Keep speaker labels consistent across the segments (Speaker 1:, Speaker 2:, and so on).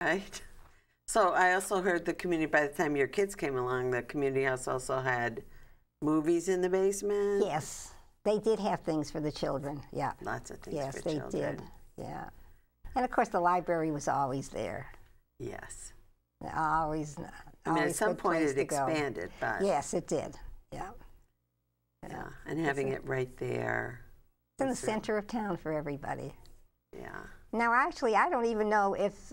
Speaker 1: Right. So I also heard the community, by the time your kids came along, the community house also had movies in the basement?
Speaker 2: Yes, they did have things for the children, yeah.
Speaker 1: Lots of things
Speaker 2: yes,
Speaker 1: for children. Yes, they did,
Speaker 2: yeah. And of course the library was always there.
Speaker 1: Yes.
Speaker 2: Always,
Speaker 1: I mean, at some
Speaker 2: good
Speaker 1: point
Speaker 2: place
Speaker 1: it
Speaker 2: to go.
Speaker 1: expanded, but...
Speaker 2: Yes, it did, yeah.
Speaker 1: Yeah, and having it right there.
Speaker 2: It's in the center of town for everybody.
Speaker 1: Yeah.
Speaker 2: Now, actually, I don't even know if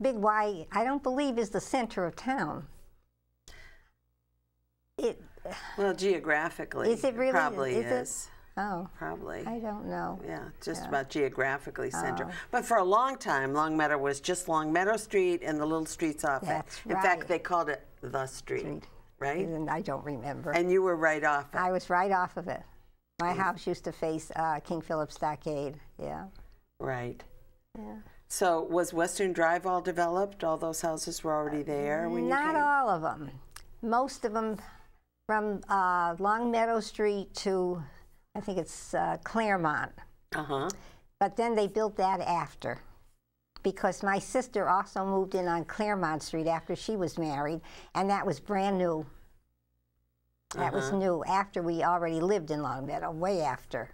Speaker 2: Big Y, I don't believe, is the center of town.
Speaker 1: Well, geographically,
Speaker 2: is it really,
Speaker 1: probably is.
Speaker 2: Oh.
Speaker 1: Probably.
Speaker 2: I don't know.
Speaker 1: Yeah, just about geographically center.
Speaker 2: Oh.
Speaker 1: But for a long time, Long Meadow was just Long Meadow Street and the little streets off it.
Speaker 2: That's
Speaker 1: In fact, they called it the street, right?
Speaker 2: And I don't remember.
Speaker 1: And you were right off it.
Speaker 2: I was right off of it. My house used to face King Philip Stockade, yeah.
Speaker 1: Right.
Speaker 2: Yeah.
Speaker 1: So was Western Drive all developed? All those houses were already there when you came?
Speaker 2: Not all of them. Most of them from Long Meadow Street to, I think it's Claremont.
Speaker 1: Uh-huh.
Speaker 2: But then they built that after, because my sister also moved in on Claremont Street after she was married, and that was brand new. That was new, after we already lived in Long Meadow, way after.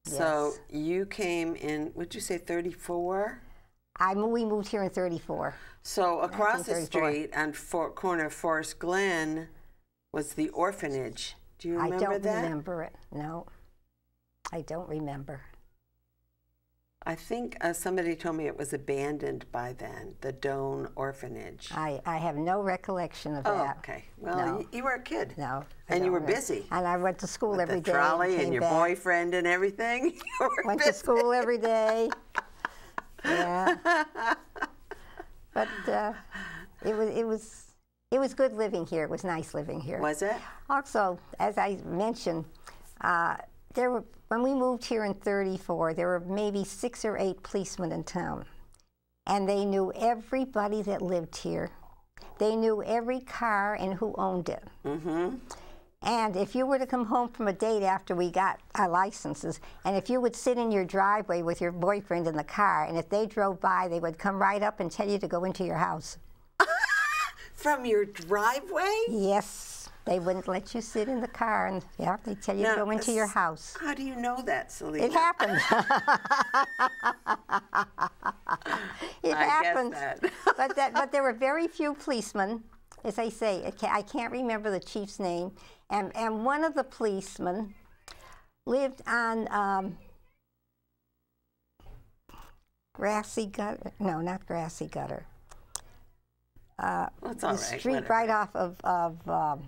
Speaker 1: So
Speaker 2: Yes.
Speaker 1: you came in, would you say 34?
Speaker 2: We moved here in 34.
Speaker 1: So across the
Speaker 2: 1934.
Speaker 1: street on corner of Forest Glen was the orphanage. Do you remember that?
Speaker 2: I don't remember it, no. I don't remember.
Speaker 1: I think somebody told me it was abandoned by then, the Doan Orphanage.
Speaker 2: I have no recollection of that.
Speaker 1: Oh, okay. Well,
Speaker 2: No.
Speaker 1: you were a kid.
Speaker 2: No.
Speaker 1: And you were busy.
Speaker 2: And I went to school
Speaker 1: With
Speaker 2: every
Speaker 1: the
Speaker 2: day.
Speaker 1: trolley and your
Speaker 2: back.
Speaker 1: boyfriend and everything. You were
Speaker 2: Went
Speaker 1: busy.
Speaker 2: to school every day. Yeah. But it was good living here. It was nice living here.
Speaker 1: Was it?
Speaker 2: Also, as I mentioned, when we moved here in 34, there were maybe 6 or 8 policemen in town. And they knew everybody that lived here. They knew every car and who owned it. Mm-hmm. And if you were to come home from a date after we got our licenses, and if you would sit in your driveway with your boyfriend in the car, and if they drove by, they would come right up and tell you to go into your house.
Speaker 1: From your driveway?
Speaker 2: Yes. They wouldn't let you sit in the car, and yeah, they'd tell you to go into your house.
Speaker 1: How do you know that, Selena?
Speaker 2: It happened. It happened.
Speaker 1: Guess that.
Speaker 2: but there were very few policemen. As I say, I can't remember the chief's name. And one of the policemen lived on Grassy Gutter. No, not Grassy Gutter.
Speaker 1: That's all
Speaker 2: the
Speaker 1: right,
Speaker 2: street
Speaker 1: whatever.
Speaker 2: right off of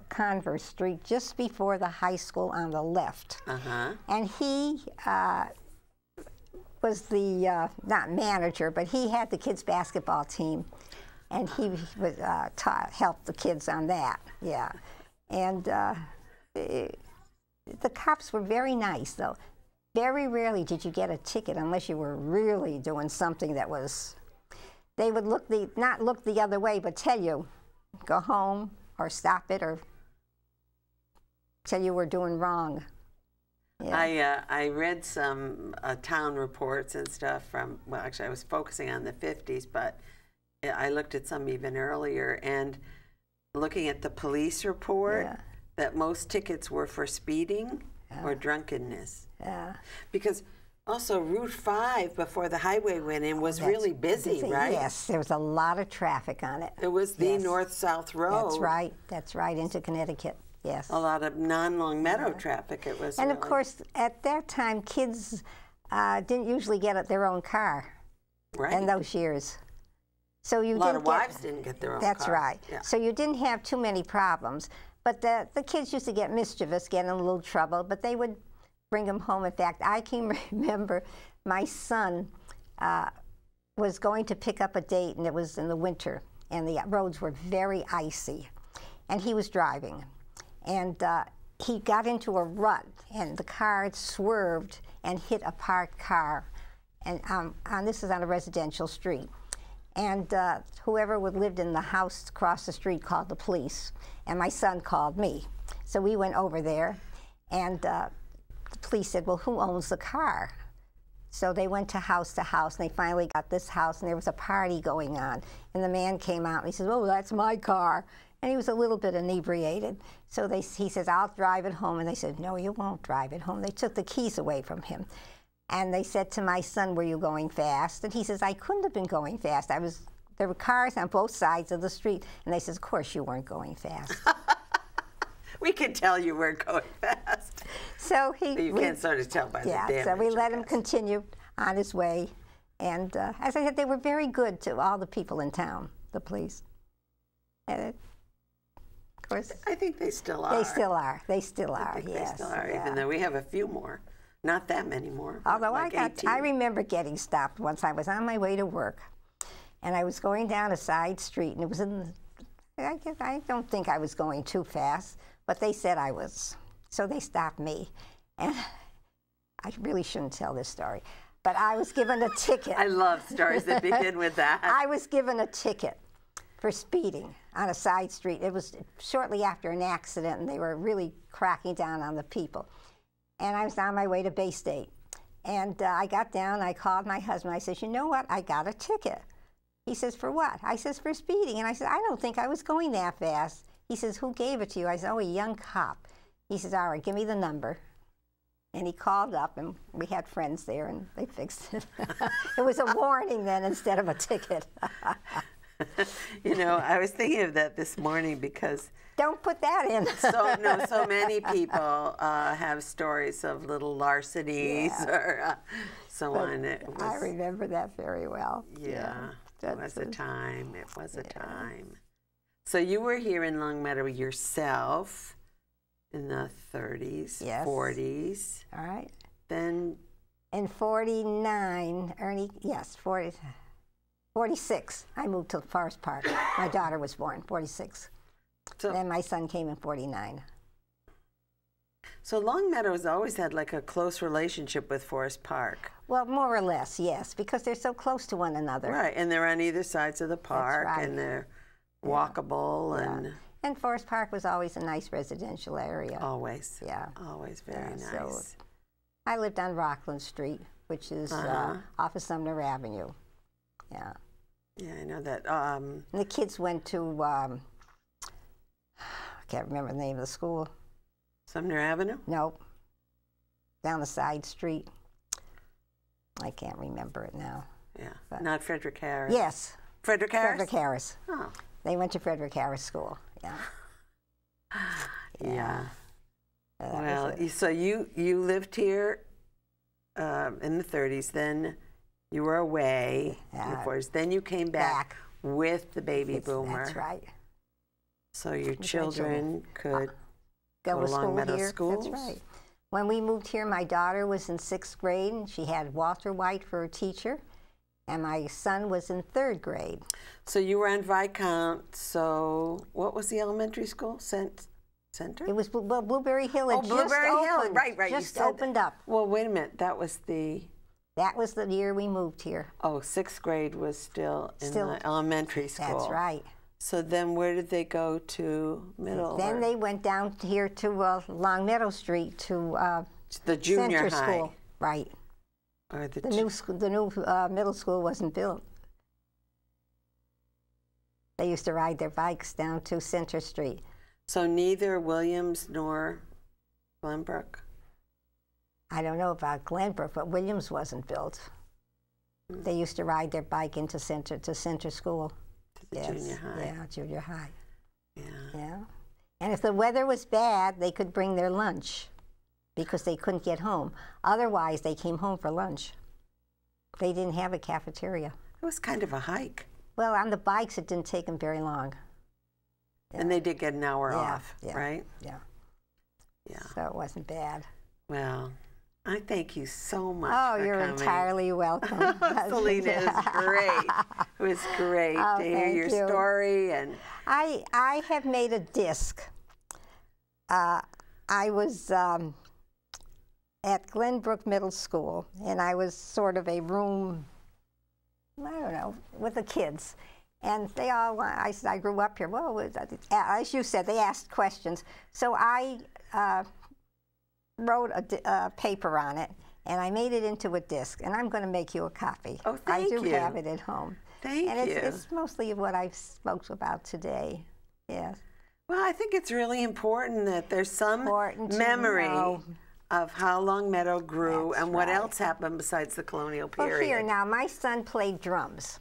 Speaker 2: Converse Street, just before the high school on the left.
Speaker 1: Uh-huh.
Speaker 2: And he was the, not manager, but he had the kids' basketball team. And he was, helped the kids on that, yeah. And the cops were very nice, though. Very rarely did you get a ticket unless you were really doing something that was... They would not look the other way, but tell you, go home, or stop it, or tell you we're doing wrong. Yeah.
Speaker 1: I read some town reports and stuff from, well, actually I was focusing on the 50s, but I looked at some even earlier, and looking at the police report, that most tickets were for speeding or drunkenness.
Speaker 2: Yeah.
Speaker 1: Because also Route 5, before the highway went in, was really busy, right?
Speaker 2: Yes, there was a lot of traffic on it.
Speaker 1: It was the north-south road.
Speaker 2: That's right, into Connecticut, yes.
Speaker 1: A lot of non-Long Meadow traffic, it was.
Speaker 2: And
Speaker 1: really.
Speaker 2: of course, at that time, kids didn't usually get their own car in those years. So you
Speaker 1: a lot of wives didn't get their own car.
Speaker 2: That's right. Yeah. So you didn't have too many problems. But the kids used to get mischievous, get in a little trouble, but they would bring them home. In fact, I can remember my son was going to pick up a date, and it was in the winter, and the roads were very icy. And he was driving. And he got into a rut, and the car had swerved and hit a parked car. And this is on a residential street. And whoever lived in the house across the street called the police, and my son called me. So we went over there, and the police said, well, who owns the car? So they went to house, and they finally got this house, and there was a party going on. And the man came out, and he says, "Oh, that's my car." And he was a little bit inebriated. So he says, "I'll drive it home." And they said, "No, you won't drive it home." They took the keys away from him. And they said to my son, "Were you going fast?" And he says, "I couldn't have been going fast. There were cars on both sides of the street." And they says, "Of course you weren't going fast."
Speaker 1: We can tell you weren't going fast.
Speaker 2: So
Speaker 1: you can't sort of tell by the damage.
Speaker 2: So we let him continue on his way. And as I said, they were very good to all the people in town, the police. And of course,
Speaker 1: I think they still are.
Speaker 2: They still are. They still are.
Speaker 1: I think
Speaker 2: Yes.
Speaker 1: they still are,
Speaker 2: Yeah.
Speaker 1: even though we have a few more. Not that many more.
Speaker 2: Although
Speaker 1: like
Speaker 2: I remember getting stopped once. I was on my way to work, and I was going down a side street, and it was in. I don't think I was going too fast, but they said I was. So they stopped me, and I really shouldn't tell this story, but I was given a ticket.
Speaker 1: I love stories that begin with that.
Speaker 2: I was given a ticket for speeding on a side street. It was shortly after an accident, and they were really cracking down on the people. And I was on my way to Bay State. And I got down, I called my husband. I said, "You know what? I got a ticket." He says, "For what?" I says, "For speeding." And I said, "I don't think I was going that fast." He says, "Who gave it to you?" I said, "Oh, a young cop." He says, "All right, give me the number." And he called up, and we had friends there, and they fixed it. It was a warning then instead of a ticket.
Speaker 1: You know, I was thinking of that this morning because
Speaker 2: don't put that in.
Speaker 1: so many people have stories of little larcenies or so on.
Speaker 2: I remember that very well.
Speaker 1: Yeah, it was a time. It was a time. So you were here in Longmeadow yourself in the 30s, 40s.
Speaker 2: All right.
Speaker 1: Then
Speaker 2: in 49, 46, I moved to Forest Park. My daughter was born, 46. So, then my son came in 49.
Speaker 1: So Longmeadow's always had like a close relationship with Forest Park.
Speaker 2: Well, more or less, yes, because they're so close to one another.
Speaker 1: Right, and they're on either sides of the park, and they're walkable.
Speaker 2: And Forest Park was always a nice residential area.
Speaker 1: Always.
Speaker 2: Yeah.
Speaker 1: Always very nice. So
Speaker 2: I lived on Rockland Street, which is off of Sumner Avenue. Yeah.
Speaker 1: Yeah, I know that.
Speaker 2: And the kids went to, I can't remember the name of the school.
Speaker 1: Sumner Avenue?
Speaker 2: Nope. Down the side street. I can't remember it now.
Speaker 1: Yeah. But not Frederick Harris?
Speaker 2: Yes.
Speaker 1: Frederick Harris?
Speaker 2: Frederick Harris.
Speaker 1: Oh.
Speaker 2: They went to Frederick Harris School. Yeah.
Speaker 1: Yeah. Well, so you lived here in the 30s, then you were away in the 40s, then you came back with the baby boomer.
Speaker 2: That's right.
Speaker 1: So your children could
Speaker 2: go to
Speaker 1: Longmeadow
Speaker 2: here.
Speaker 1: schools?
Speaker 2: That's right. When we moved here, my daughter was in 6th grade, and she had Walter White for a teacher, and my son was in 3rd grade.
Speaker 1: So you were on Viscount, so what was the elementary school? Center?
Speaker 2: It was Blueberry Hill.
Speaker 1: Oh, Blueberry Hill, right.
Speaker 2: Just opened up.
Speaker 1: Well, wait a minute, that was the
Speaker 2: year we moved here.
Speaker 1: Oh, 6th grade was still in the elementary school.
Speaker 2: That's right.
Speaker 1: So then where did they go to middle?
Speaker 2: Then they went down here to Longmeadow Street to
Speaker 1: the junior
Speaker 2: Center
Speaker 1: high.
Speaker 2: School. Right.
Speaker 1: Or
Speaker 2: the new middle school wasn't built. They used to ride their bikes down to Center Street.
Speaker 1: So neither Williams nor Glenbrook?
Speaker 2: I don't know about Glenbrook, but Williams wasn't built. They used to ride their bike into Center School.
Speaker 1: To the junior high.
Speaker 2: Yeah, junior high.
Speaker 1: Yeah.
Speaker 2: And if the weather was bad, they could bring their lunch because they couldn't get home. Otherwise, they came home for lunch. They didn't have a cafeteria.
Speaker 1: It was kind of a hike.
Speaker 2: Well, on the bikes, it didn't take them very long. Yeah.
Speaker 1: And they did get an hour off, right?
Speaker 2: Yeah.
Speaker 1: Yeah.
Speaker 2: So it wasn't bad.
Speaker 1: Well, I thank you so much
Speaker 2: for
Speaker 1: you're
Speaker 2: coming. Entirely welcome.
Speaker 1: Selena, it was great. It was great to hear your story. And
Speaker 2: I have made a disc. I was at Glenbrook Middle School, and I was sort of a room, I don't know, with the kids. And they all, I grew up here. Well, as you said, they asked questions. So I wrote a paper on it, and I made it into a disc, and I'm going to make you a copy.
Speaker 1: Oh, thank you.
Speaker 2: I do have it at home.
Speaker 1: Thank
Speaker 2: and
Speaker 1: you.
Speaker 2: It's mostly what I've spoke about today. Yes.
Speaker 1: Well, I think it's really important that there's some memory of how Long Meadow grew and what else happened besides the colonial period.
Speaker 2: Well, here now, my son played drums,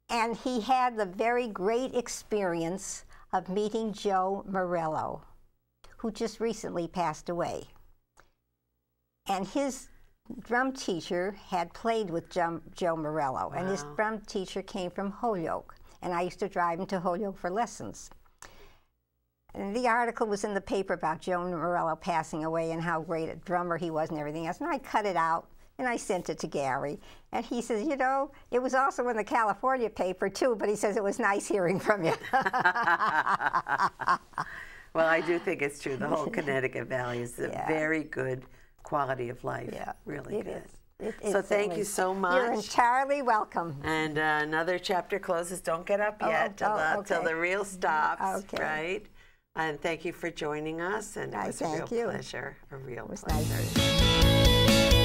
Speaker 2: and he had the very great experience of meeting Joe Morello, who just recently passed away. And his drum teacher had played with Joe Morello, and his drum teacher came from Holyoke, and I used to drive him to Holyoke for lessons. And the article was in the paper about Joe Morello passing away and how great a drummer he was and everything else, and I cut it out, and I sent it to Gary. And he says, you know, it was also in the California paper, too, but he says it was nice hearing from you.
Speaker 1: Well, I do think it's true. The whole Connecticut Valley is a very good quality of life. Yeah, really good. So thank you so much.
Speaker 2: You're entirely welcome.
Speaker 1: And another chapter closes. Don't get up yet till the reel stops, right? And thank you for joining us. And it was a real pleasure. A real pleasure.